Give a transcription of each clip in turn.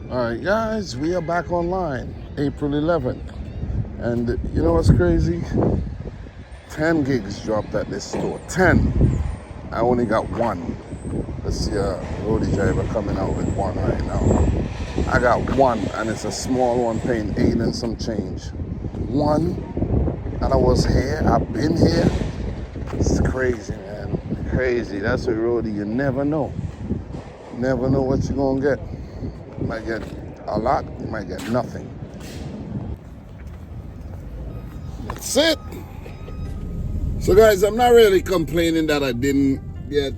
All right, guys, we are back online, April 11th. And you know what's crazy? 10 gigs dropped at this store. 10. I only got one. Let's see a Roadie driver coming out with one right now. I got one, and it's a small one paying 8 and some change. One, and I was here. I've been here. It's crazy, man. Crazy. That's a Roadie. You never know. Never know what you're going to get. You might get a lot, you might get nothing. That's it. So guys, I'm not really complaining that I didn't get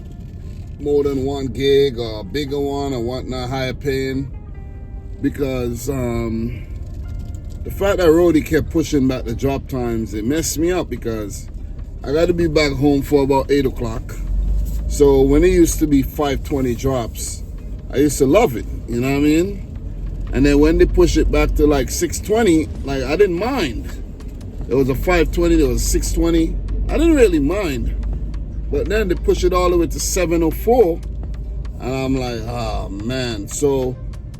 more than 1 gig or a bigger one or whatnot, higher paying, because the fact that Roadie kept pushing back the drop times, it messed me up because I got to be back home for about 8 o'clock. So when it used to be 5:20 drops, I used to love it, you know what I mean? And then when they push it back to like 6:20, like I didn't mind. There was a 5:20, there was a 6:20. I didn't really mind. But then they push it all the way to 7:04, and I'm like, oh man. So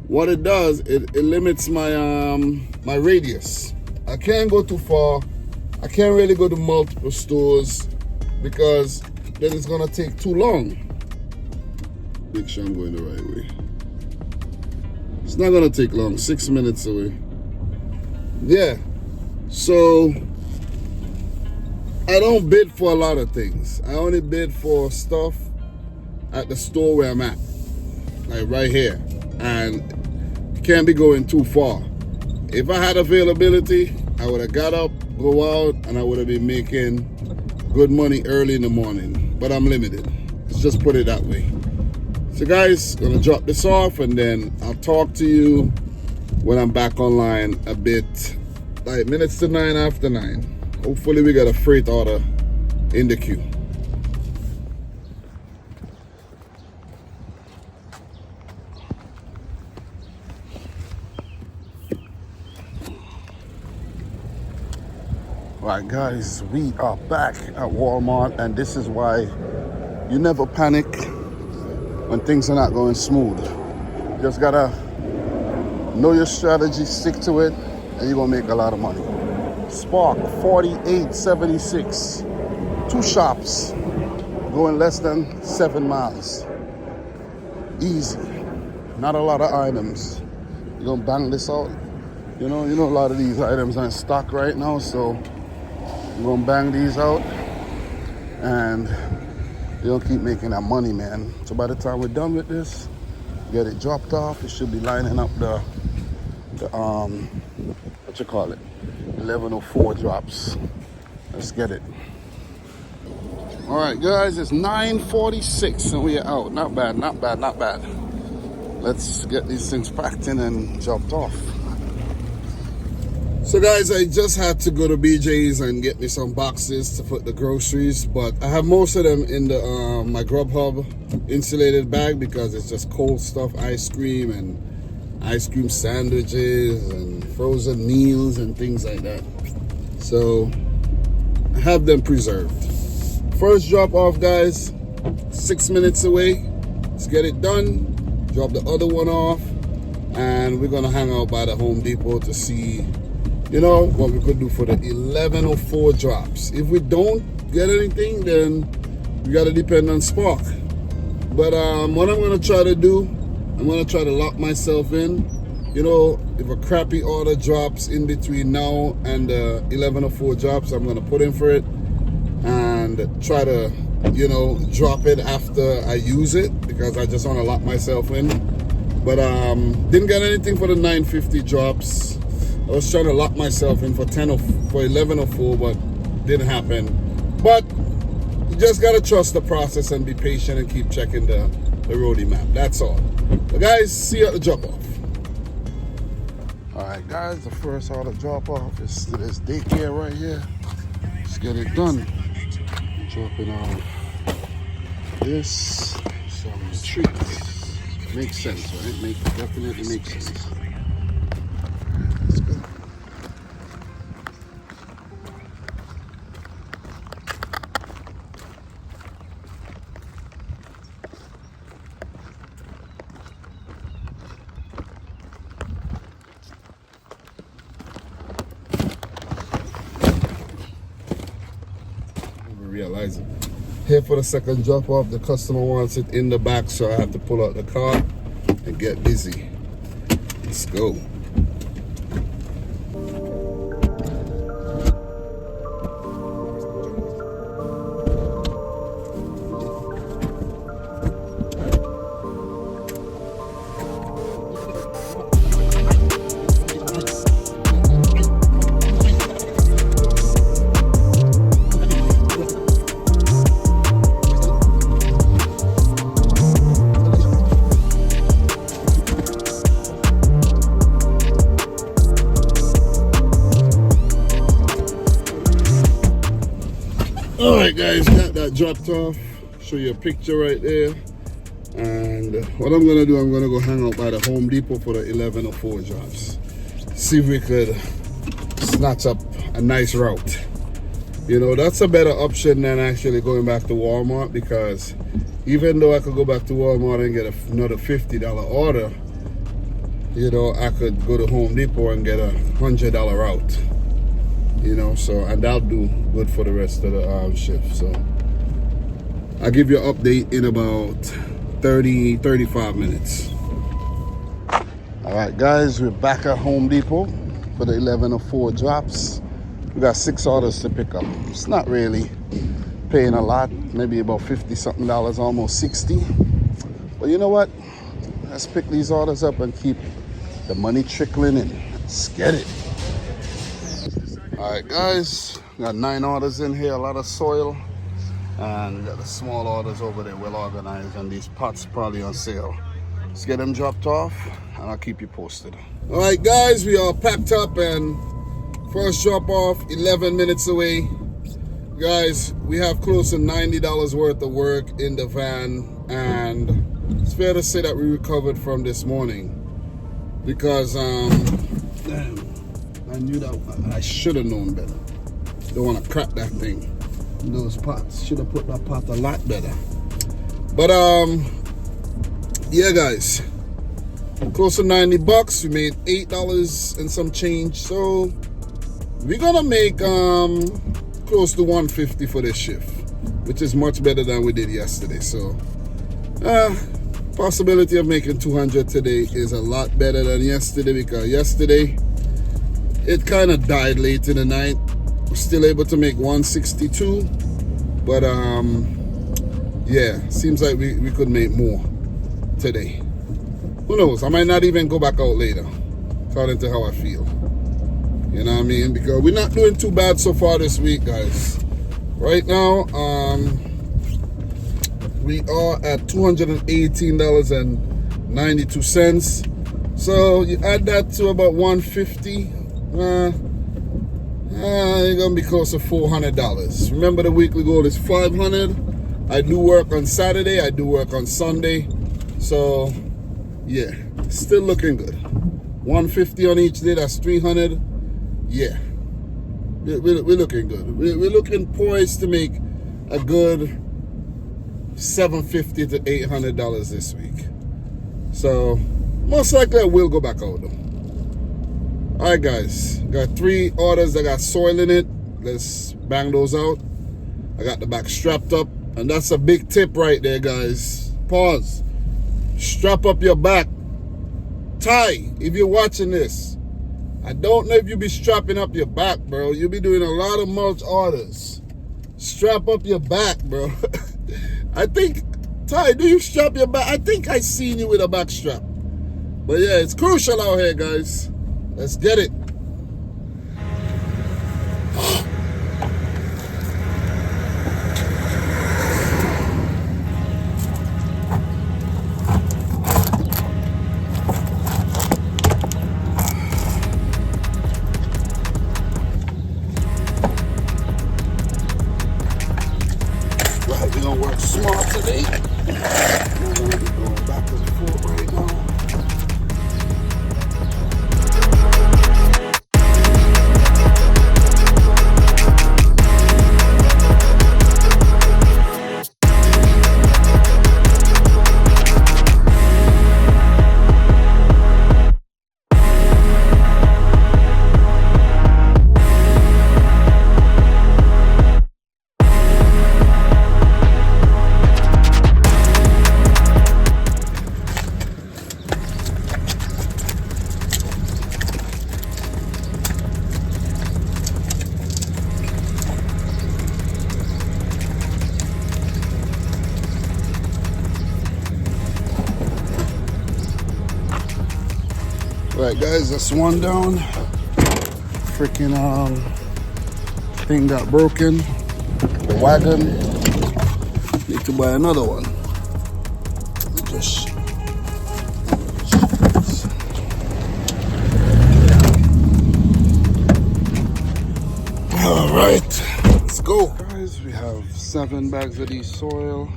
what it does, it limits my my radius. I can't go too far. I can't really go to multiple stores because then it's gonna take too long. Make sure I'm going the right way. It's not gonna take long, 6 minutes away. Yeah, so I don't bid for a lot of things. I only bid for stuff at the store where I'm at, like right here, and can't be going too far. If I had availability, I would have got up, go out, and I would have been making good money early in the morning, but I'm limited. Let's just put it that way. So guys, gonna drop this off and then I'll talk to you when I'm back online a bit, like minutes to 9 after 9. Hopefully we got a freight order in the queue. All right guys, we are back at Walmart, and this is why you never panic when things are not going smooth. You just gotta know your strategy, stick to it, and you're gonna make a lot of money. Spark 48.76, 2 shops, going less than 7 miles. Easy, not a lot of items. You're gonna bang this out. You know a lot of these items are in stock right now, so you're gonna bang these out, and you're gonna keep making that money, man. So by the time we're done with this, get it dropped off, it should be lining up the what you call it, 11:04 drops. Let's get it. All right, guys, it's 9:46 and we are out. Not bad, not bad, not bad. Let's get these things packed in and dropped off. So guys, I just had to go to BJ's and get me some boxes to put the groceries, but I have most of them in the my Grubhub insulated bag because it's just cold stuff, ice cream and ice cream sandwiches and frozen meals and things like that. So I have them preserved. First drop off, guys, 6 minutes away. Let's get it done. Drop the other one off, and we're gonna hang out by the Home Depot to see, you know, what we could do for the 11:04 drops. If we don't get anything, then we gotta depend on Spark. But what I'm gonna try to do, I'm gonna try to lock myself in. You know, if a crappy order drops in between now and the 11:04 drops, I'm gonna put in for it and try to, you know, drop it after I use it because I just wanna lock myself in. But didn't get anything for the 9:50 drops. I was trying to lock myself in for 11:04, but didn't happen. But you just gotta trust the process and be patient and keep checking the Roadie map. That's all. But guys, see you at the drop off. All right, guys, the first order drop off is to this daycare right here. Let's get it done. Dropping off this, some treats. Makes sense, right? Definitely makes sense. Let's go. stabilizer. Here for the second drop off. The customer wants it in the back, so I have to pull out the car and get busy. Let's go. Alright guys, got that dropped off. Show you a picture right there. And what I'm gonna do, I'm gonna go hang out by the Home Depot for the 11:04 drops. See if we could snatch up a nice route. You know, that's a better option than actually going back to Walmart, because even though I could go back to Walmart and get another $50 order, you know, I could go to Home Depot and get a $100 route. You know, so, and that'll do good for the rest of the shift. So I'll give you an update in about 35 minutes. All right guys, we're back at Home Depot for the 11:04 drops. We got 6 orders to pick up. It's not really paying a lot, maybe about 50 something dollars, almost 60. But you know what, let's pick these orders up and keep the money trickling in. Let's get it. All right guys, got 9 orders in here, a lot of soil, and we got the small orders over there, well organized, and these pots probably on sale. Let's get them dropped off and I'll keep you posted. All right guys, we are packed up and first drop off 11 minutes away. Guys, we have close to $90 worth of work in the van, and it's fair to say that we recovered from this morning, because damn, I knew that I should have known better. Don't want to crack that thing. Those pots, should have put that pot a lot better. But yeah guys, close to 90 bucks. We made $8 and some change, so we're gonna make close to 150 for this shift, which is much better than we did yesterday. So possibility of making 200 today is a lot better than yesterday, because yesterday it kind of died late in the night. We're still able to make 162, but yeah, seems like we could make more today. Who knows, I might not even go back out later, according to how I feel. You know what I mean? Because we're not doing too bad so far this week, guys. Right now, we are at $218.92. So you add that to about 150. You're gonna be close to $400. Remember, the weekly goal is 500. I do work on Saturday, I do work on Sunday, so yeah, still looking good. 150 on each day, that's 300. Yeah, we're looking good. We're looking poised to make a good $750 to $800 this week. So most likely I will go back out though. All right guys, got 3 orders that got soil in it. Let's bang those out. I got the back strapped up, and that's a big tip right there, guys. Pause. Strap up your back. Ty, if you're watching this, I don't know if you be strapping up your back, bro. You be doing a lot of mulch orders. Strap up your back, bro. I think, Ty, do you strap your back? I think I seen you with a back strap. But yeah, it's crucial out here, guys. Let's get it. Right, we're gonna work smart today. We're gonna be going back and forth right now. Right, guys, that's one down. Freaking thing got broken. The wagon. Need to buy another one. Just all right, let's go. Guys, we have 7 bags of these soil,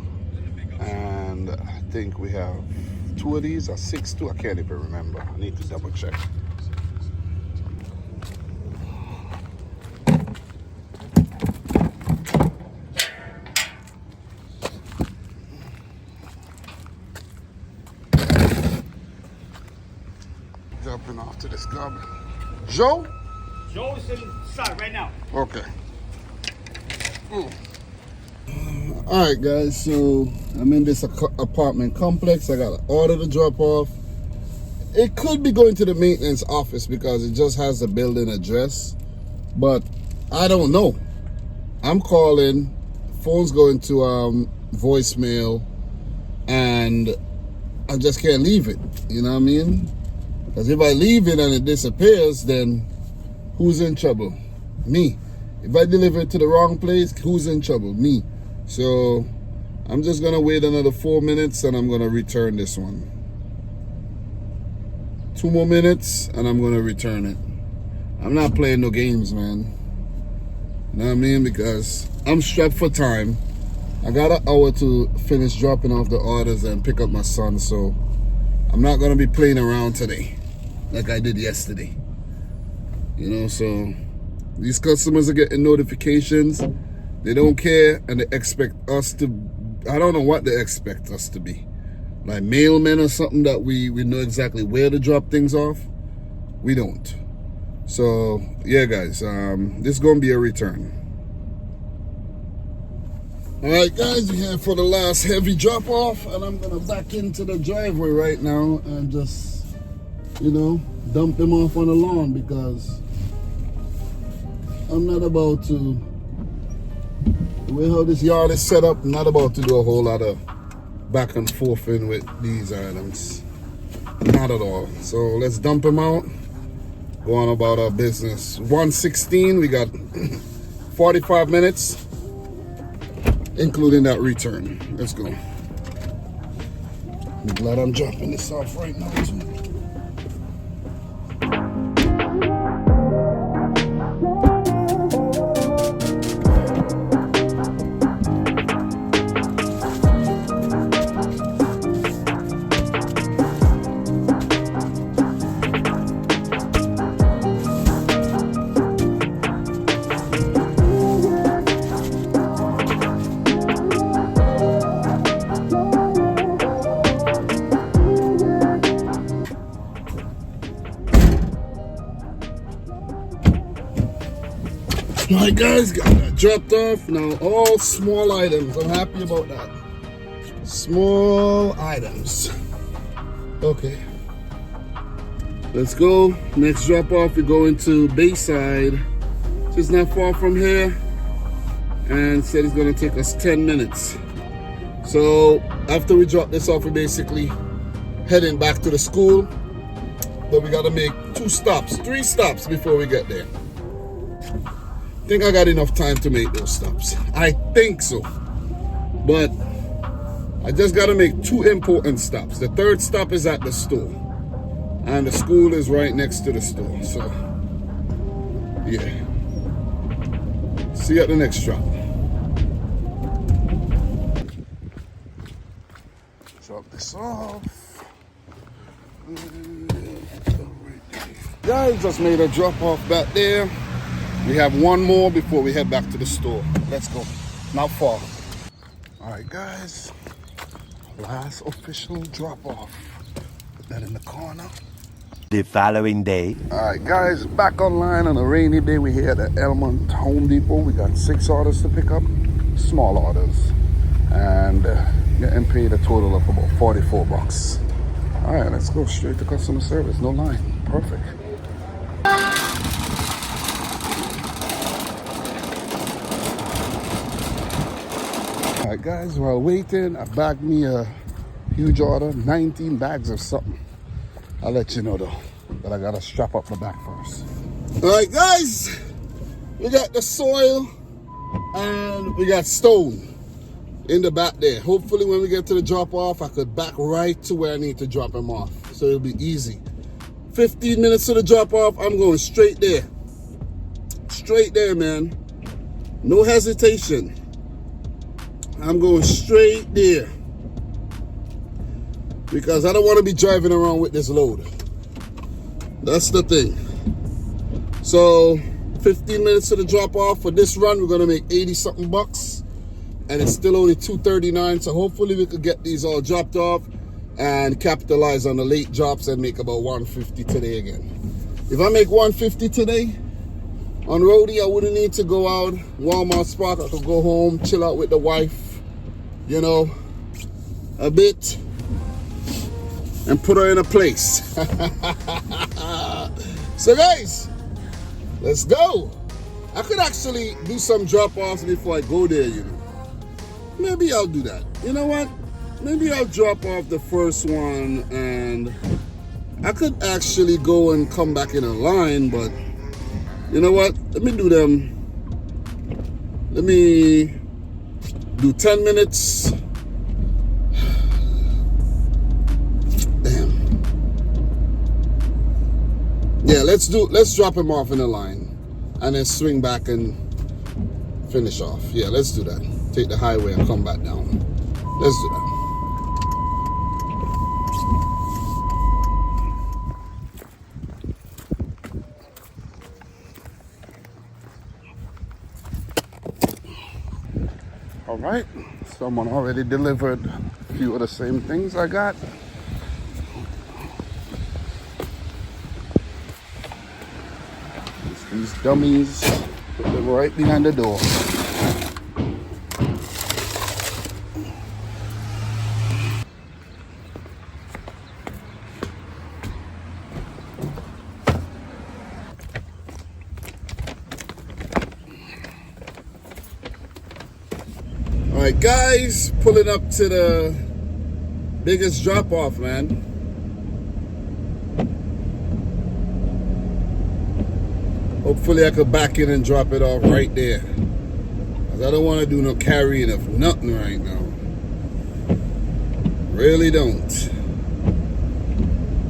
and I think we have 2 of these or 6 too. I can't even remember. I need to double check. Jumping off to this gob. Joe? Joe is inside right now. Okay. All right, guys, so I'm in this apartment complex. I got an order to drop off. It could be going to the maintenance office because it just has the building address, but I don't know. I'm calling, phone's going to voicemail, and I just can't leave it. You know what I mean? Because if I leave it and it disappears, then who's in trouble? Me. If I deliver it to the wrong place, who's in trouble? Me. So I'm just gonna wait another 4 minutes and I'm gonna return this one. 2 more minutes and I'm gonna return it. I'm not playing no games, man. You know what I mean? Because I'm strapped for time. I got an hour to finish dropping off the orders and pick up my son, so I'm not gonna be playing around today like I did yesterday. You know, so these customers are getting notifications. They don't care, and they expect us to, I don't know what they expect us to be. Like mailmen or something that we know exactly where to drop things off. We don't. So, yeah, guys, this is going to be a return. All right, guys, we're here for the last heavy drop off, and I'm going to back into the driveway right now and just, you know, dump them off on the lawn because I'm not about to, the way how this yard is set up, I'm not about to do a whole lot of back and forth in with these items. Not at all. So let's dump them out, go on about our business. 1:16, we got 45 minutes, including that return. Let's go. I'm glad I'm dropping this off right now too. Alright, guys, got that dropped off. Now all small items. I'm happy about that. Small items. Okay. Let's go. Next drop off, we're going to Bayside. Just not far from here. And said it's gonna take us 10 minutes. So after we drop this off, we're basically heading back to the school. But we gotta make 3 stops before we get there. I think I got enough time to make those stops. I think so. But I just got to make 2 important stops. The 3rd stop is at the store. And the school is right next to the store. So, yeah. See you at the next drop. Drop this off. Guys, just made a drop off back there. We have 1 more before we head back to the store. Let's go. Not far. All right, guys. Last official drop off. Put that in the corner. The following day. All right, guys. Back online on a rainy day. We're here at the Elmont Home Depot. We got 6 orders to pick up. Small orders. And getting paid a total of about 44 bucks. All right, let's go straight to customer service. No line. Perfect. Alright, guys, while waiting, I bagged me a huge order, 19 bags of something. I'll let you know though. But I gotta strap up the back first. Alright guys, we got the soil and we got stone in the back there. Hopefully when we get to the drop off, I could back right to where I need to drop him off. So it'll be easy. 15 minutes to the drop off, I'm going straight there. Straight there, man. No hesitation. I'm going straight there. Because I don't want to be driving around with this load. That's the thing. So 15 minutes to the drop off. For this run, we're gonna make 80 something bucks, and it's still only 239. So hopefully we could get these all dropped off and capitalize on the late drops and make about 150 today again. If I make 150 today on Roadie, I wouldn't need to go out Walmart Spark. I could go home, chill out with the wife, you know, a bit, and put her in a place. So guys, let's go. I could actually do some drop-offs before I go there, you know. Maybe I'll do that. You know what? Maybe I'll drop off the first one and I could actually go and come back in a line, but you know what? Let me do them. Let me do 10 minutes. Yeah, let's drop him off in the line and then swing back and finish off. Yeah, let's do that. Take the highway and come back down. Let's do that. All right, someone already delivered a few of the same things I got. These dummies, put them right behind the door. All right, guys, pulling up to the biggest drop off, man. Hopefully I could back in and drop it off right there. Cause I don't want to do no carrying of nothing right now. Really don't.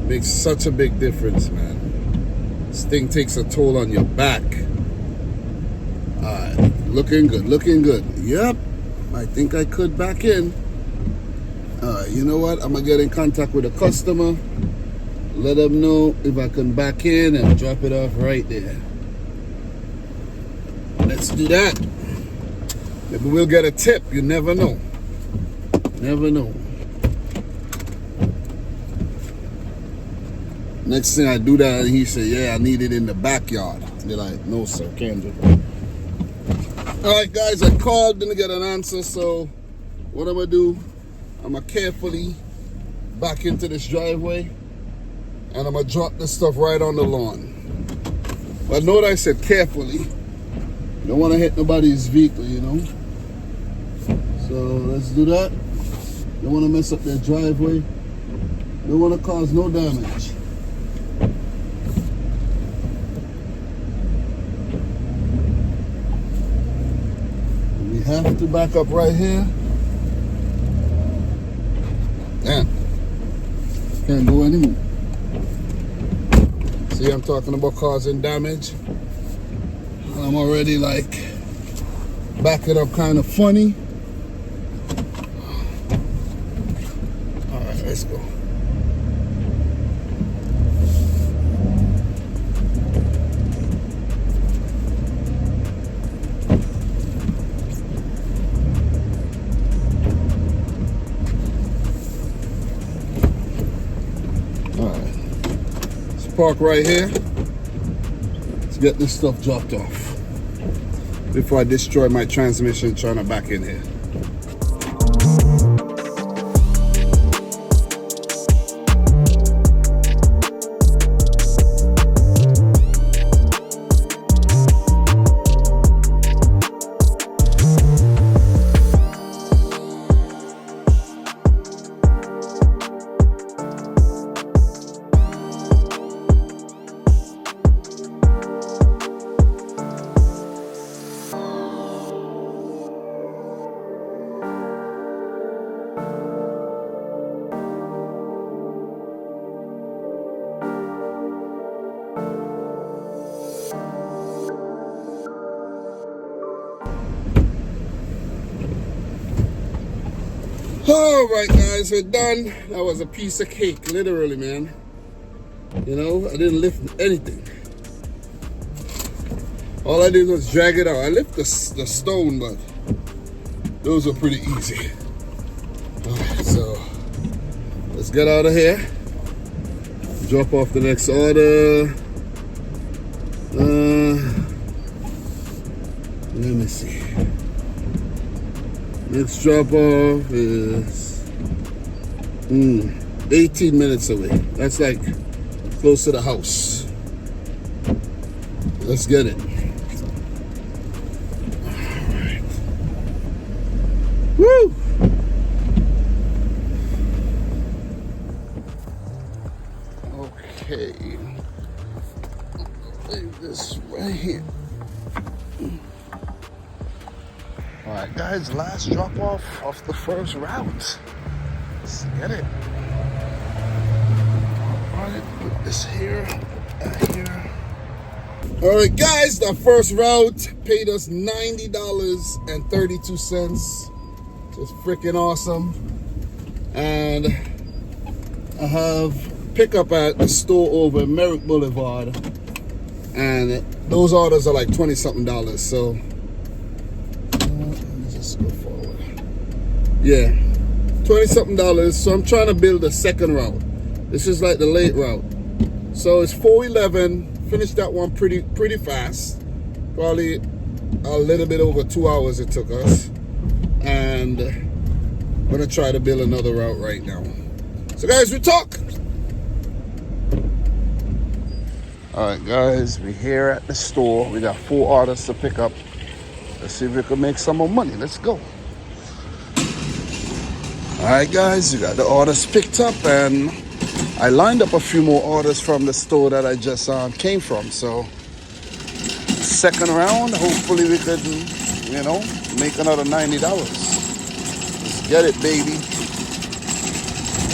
Makes such a big difference, man. This thing takes a toll on your back. Alright, looking good, looking good. Yep, I think I could back in. Alright, you know what? I'm gonna get in contact with a customer. Let them know if I can back in and drop it off right there. Let's do that. Maybe we'll get a tip. You never know. Never know. Next thing I do that, and he said, yeah, I need it in the backyard. They're like, no, sir, can't do that. All right, guys, I called, didn't get an answer. So what I'm going to do, I'm going to carefully back into this driveway, and I'm going to drop this stuff right on the lawn. But note I said carefully. Don't want to hit nobody's vehicle, you know. So let's do that. Don't want to mess up their driveway. Don't want to cause no damage. We have to back up right here. Damn. Can't go anymore. See, I'm talking about causing damage. I'm already like backing up kind of funny. All right, let's go. All right, let's park right here. Let's get this stuff dropped off before I destroy my transmission trying to back in here. All right, guys, we're done. That was a piece of cake, literally, man. You know, I didn't lift anything. All I did was drag it out. I lifted the stone, but those were pretty easy. All right, so let's get out of here. Drop off the next order. Let me see. Next drop off is 18 minutes away. That's like close to the house. Let's get it. All right. Woo! Okay. Leave this right here. All right, guys, last drop off the first route. Let's get it. All right, put this here, here. All right, guys, the first route paid us $90.32. Just freaking awesome. And I have pickup at the store over Merrick Boulevard. And those orders are like $20-something. So go forward. Yeah, $20-something. So I'm trying to build a second route. This is like the late route. So it's 4:11. Finished that one pretty fast. Probably a little bit over 2 hours it took us. And I'm gonna try to build another route right now. So guys, we talk. All right, guys, we're here at the store. We got 4 orders to pick up. Let's see if we can make some more money. Let's go. All right, guys, you got the orders picked up, and I lined up a few more orders from the store that I just came from. So, second round, hopefully we could, you know, make another $90. Let's get it, baby.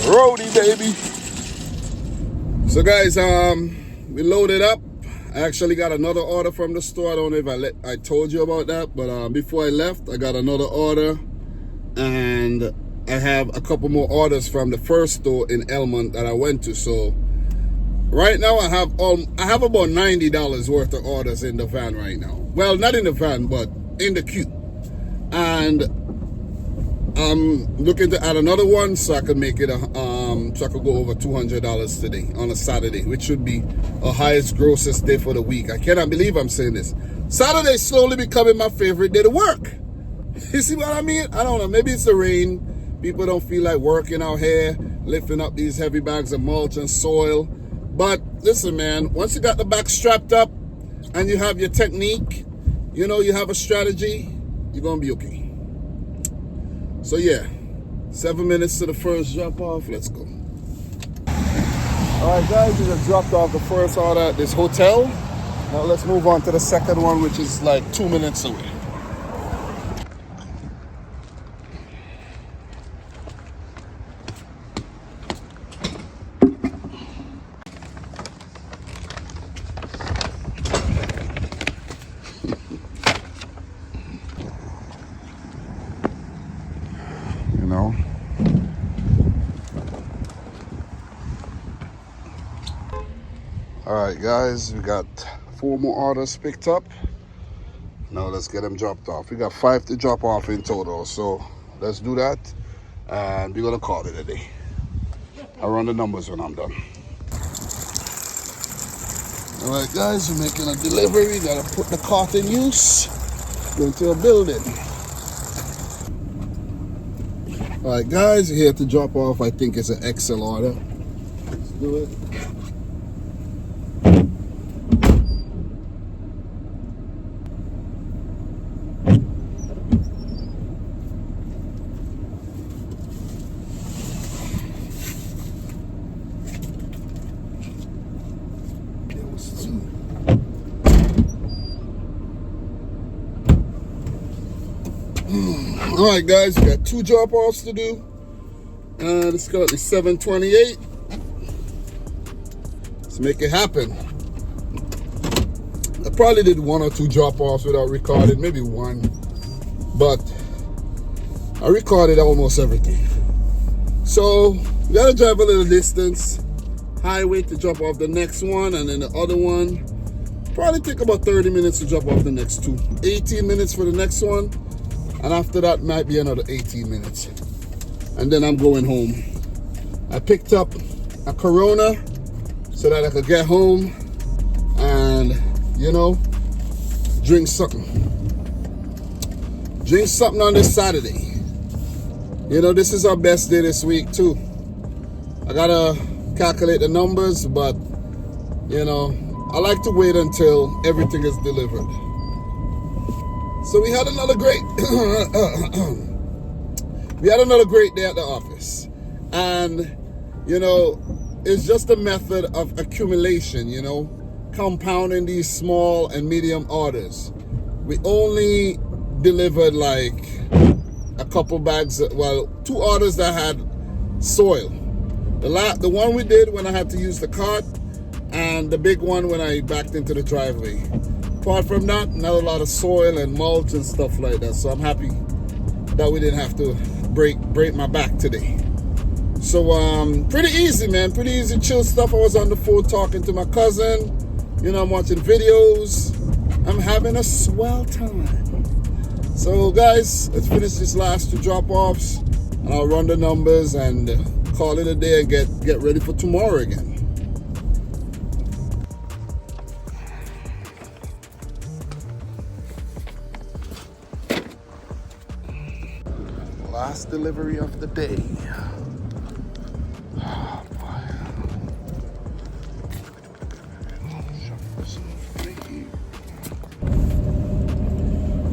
Roadie, baby. So, guys, we loaded up. I actually got another order from the store. I don't know if I told you about that, but before I left, I got another order, and I have a couple more orders from the first store in Elmont that I went to. So right now I have about $90 worth of orders in the van right now. Well, not in the van, but in the queue. And I'm looking to add another one so I can make it so I could go over $200 today on a Saturday, which should be a highest grossest day for the week. I cannot believe I'm saying this. Saturday's slowly becoming my favorite day to work. You see what I mean? I don't know. Maybe it's the rain. People don't feel like working out here, lifting up these heavy bags of mulch and soil. But listen, man, once you got the back strapped up and you have your technique, you know, you have a strategy, you're going to be okay. So yeah, 7 minutes to the first drop off. Let's go. All right, guys, we just dropped off the first order at this hotel. Now let's move on to the second one, which is like 2 minutes away. You know. All right, guys, we got 4 more orders picked up. Now let's get them dropped off. We got 5 to drop off in total, so let's do that, and we're gonna call it a day. I'll run the numbers when I'm done. All right, guys, we're making a delivery. Gotta put the cart in use. Go into a building. All right, guys, here to drop off. I think it's an XL order. Let's do it. All right, guys, we got 2 drop-offs to do. It's currently 7:28. Let's make it happen. I probably did 1 or 2 drop-offs without recording, maybe 1. But I recorded almost everything. So we gotta drive a little distance, highway to drop off the next one, and then the other one probably take about 30 minutes to drop off the next two. 18 minutes for the next one, and after that might be another 18 minutes. And then I'm going home. I picked up a Corona so that I could get home and, you know, drink something. Drink something on this Saturday. You know, this is our best day this week too. I gotta calculate the numbers, but, you know, I like to wait until everything is delivered. So we had another great day at the office. And, you know, it's just a method of accumulation, you know, compounding these small and medium orders. We only delivered like a couple bags, well, 2 orders that had soil. The one we did when I had to use the cart, and the big one when I backed into the driveway. Apart from that, not a lot of soil and mulch and stuff like that. So I'm happy that we didn't have to break my back today. So pretty easy, man. Pretty easy, chill stuff. I was on the phone talking to my cousin. You know, I'm watching videos. I'm having a swell time. So guys, let's finish these last 2 drop-offs, and I'll run the numbers and call it a day and get ready for tomorrow again. Last delivery of the day. Oh, boy.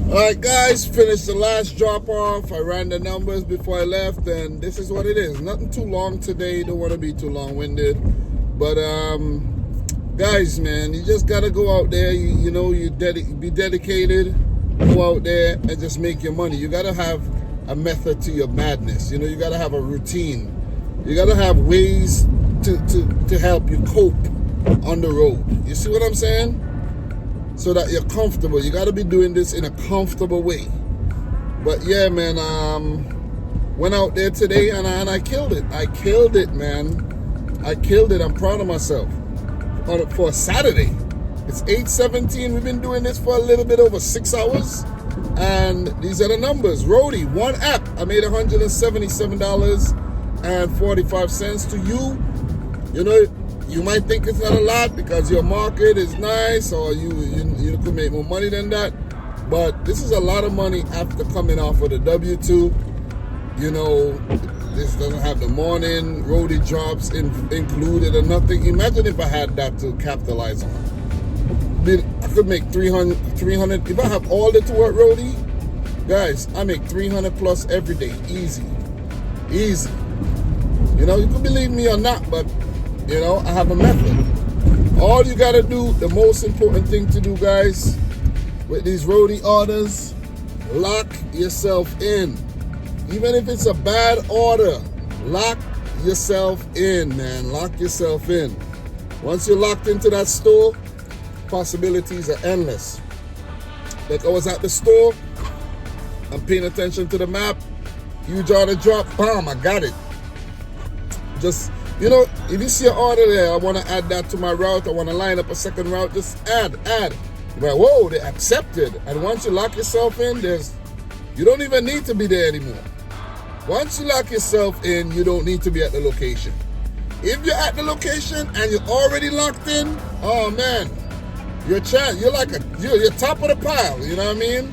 Alright guys, finished the last drop off. I ran the numbers before I left, and this is what it is. Nothing too long today, don't want to be too long-winded. But guys, man, you just gotta go out there, you know, be dedicated, go out there and just make your money. You gotta have a method to your madness. You know, you gotta have a routine. You gotta have ways to help you cope on the road. You see what I'm saying? So that you're comfortable. You gotta be doing this in a comfortable way. But yeah, man, went out there today and I killed it. I killed it, man. I killed it. I'm proud of myself. For a Saturday. It's 8:17. We've been doing this for a little bit over 6 hours. And these are the numbers. Roadie, 1 app. I made $177.45 to you. You know, you might think it's not a lot because your market is nice, or you could make more money than that. But this is a lot of money after coming off of the W-2. You know, this doesn't have the morning Roadie drops included or nothing. Imagine if I had that to capitalize on. I could make 300. If I have all the to work Roadie, guys, I make 300 plus every day. Easy. You know, you can believe me or not, but you know, I have a method. All you gotta do, the most important thing to do, guys, with these Roadie orders, lock yourself in. Even if it's a bad order, lock yourself in, man. Lock yourself in. Once you're locked into that store, possibilities are endless. Like I was at the store, I'm paying attention to the map, huge order drop, bam, I got it. Just, you know, if you see an order there, I want to add that to my route, I want to line up a second route, just add. You're like, whoa, they accepted. And once you lock yourself in, you don't even need to be there anymore. Once you lock yourself in, you don't need to be at the location. If you're at the location and you're already locked in, oh man, you're top of the pile, you know what I mean?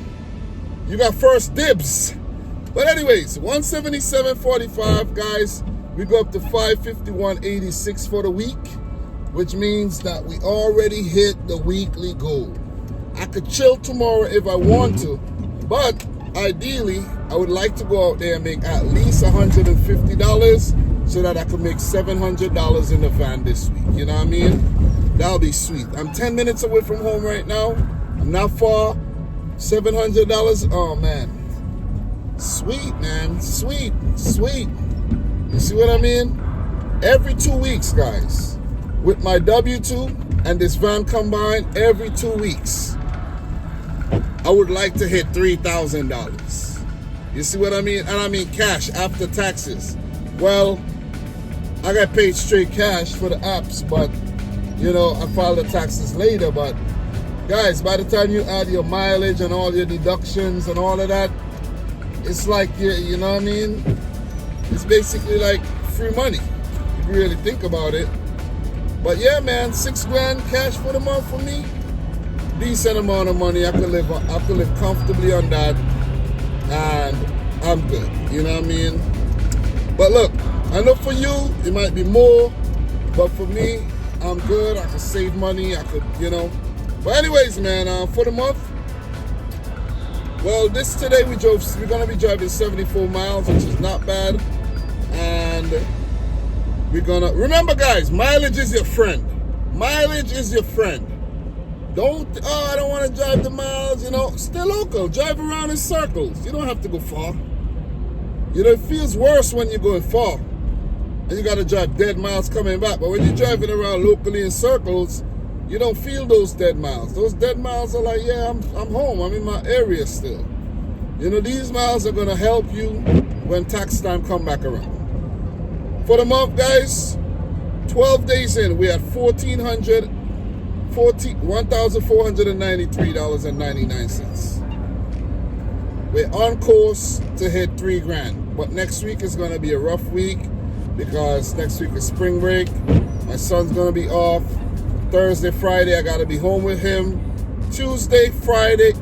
You got first dibs. But anyways, 177.45, guys. We go up to 551.86 for the week, which means that we already hit the weekly goal. I could chill tomorrow if I want to, but ideally, I would like to go out there and make at least $150 so that I could make $700 in the van this week. You know what I mean? That'll be sweet. I'm 10 minutes away from home right now. I'm not far. $700. Oh, man. Sweet, man. Sweet. You see what I mean? Every 2 weeks, guys. With my W-2 and this van combined, every 2 weeks, I would like to hit $3,000. You see what I mean? And I mean cash after taxes. Well, I got paid straight cash for the apps, but you know, I filed the taxes later. But guys, by the time you add your mileage and all your deductions and all of that, it's like, you know what I mean? It's basically like free money, if you really think about it. But yeah, man, $6 grand cash for the month for me. Decent amount of money. I could live comfortably on that, and I'm good. You know what I mean? But look, I know for you, it might be more, but for me, I'm good. I could save money. I could, you know. But anyways, man, for the month, well, today we're gonna be driving 74 miles, which is not bad. And we're gonna, remember guys, mileage is your friend. Mileage is your friend. I don't want to drive the miles, you know. Stay local. Drive around in circles. You don't have to go far. You know, it feels worse when you're going far. And you got to drive dead miles coming back. But when you're driving around locally in circles, you don't feel those dead miles. Those dead miles are like, yeah, I'm home. I'm in my area still. You know, these miles are going to help you when tax time come back around. For the month, guys, 12 days in, we had $1,493.99. We're on course to hit $3 grand. But next week is going to be a rough week because next week is spring break. My son's going to be off. Thursday, Friday, I got to be home with him. Tuesday, Thursday,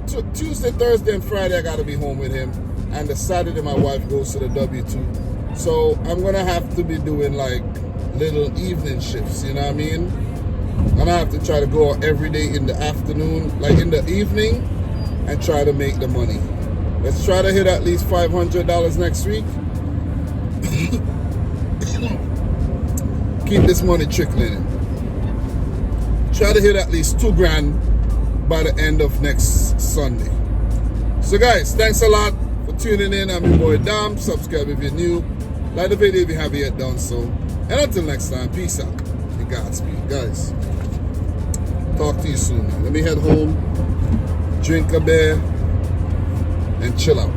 and Friday, I got to be home with him. And the Saturday, my wife goes to the W2. So I'm going to have to be doing like little evening shifts, you know what I mean? I'm going to have to try to go out every day in the afternoon, like in the evening, and try to make the money. Let's try to hit at least $500 next week. Keep this money trickling in. Try to hit at least $2 grand by the end of next Sunday. So guys, thanks a lot for tuning in. I'm your boy Dom. Subscribe if you're new. Like the video if you haven't yet done so. And until next time, peace out and Godspeed. Guys, talk to you soon, man. Let me head home, drink a beer, and chill out.